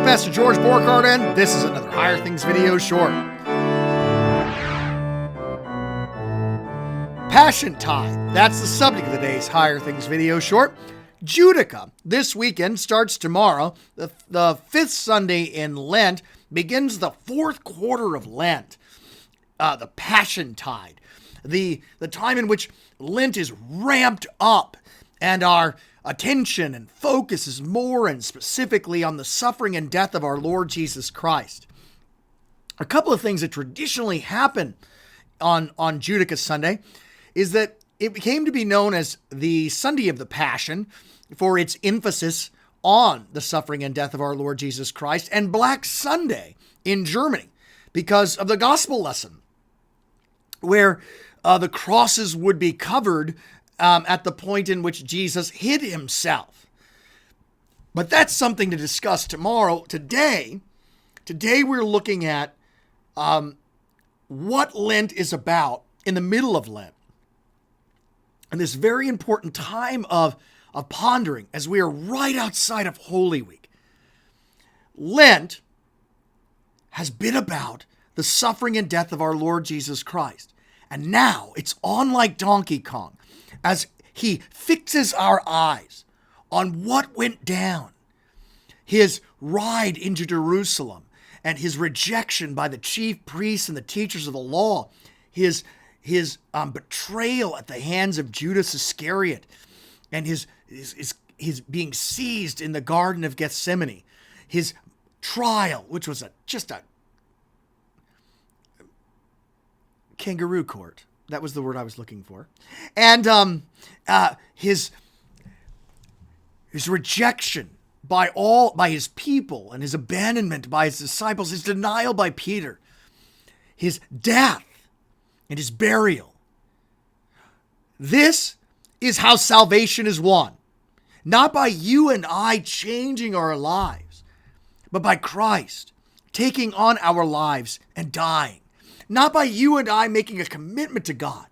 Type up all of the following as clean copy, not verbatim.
Pastor George Borghardt, and this is another Higher Things video short. Passiontide, that's the subject of today's Higher Things video short. Judica, this weekend, starts tomorrow. The fifth Sunday in Lent begins the fourth quarter of Lent. The Passiontide, the time in which Lent is ramped up and our attention and focus is more and specifically on the suffering and death of our Lord Jesus Christ. A couple of things that traditionally happen on Judica Sunday is that it came to be known as the Sunday of the Passion for its emphasis on the suffering and death of our Lord Jesus Christ, and Black Sunday in Germany because of the gospel lesson where the crosses would be covered at the point in which Jesus hid himself. But that's something to discuss tomorrow. Today we're looking at what Lent is about in the middle of Lent. And this very important time of pondering as we are right outside of Holy Week. Lent has been about the suffering and death of our Lord Jesus Christ. And now it's on like Donkey Kong as he fixes our eyes on what went down. His ride into Jerusalem and his rejection by the chief priests and the teachers of the law, his betrayal at the hands of Judas Iscariot, and his being seized in the Garden of Gethsemane, his trial, which was just a kangaroo court. That was the word I was looking for. And his rejection by his people and his abandonment by his disciples, his denial by Peter, his death and his burial. This is how salvation is won. Not by you and I changing our lives, but by Christ taking on our lives and dying. Not by you and I making a commitment to God,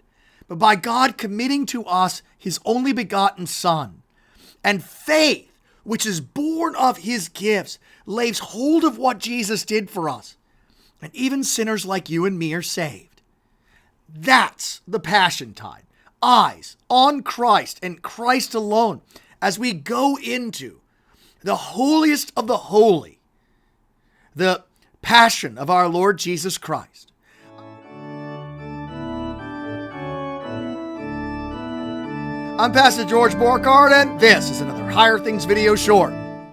but by God committing to us his only begotten Son. And faith, which is born of his gifts, lays hold of what Jesus did for us. And even sinners like you and me are saved. That's the Passiontide. Eyes on Christ and Christ alone as we go into the holiest of the holy, the passion of our Lord Jesus Christ. I'm Pastor George Borghardt, and this is another Higher Things video short.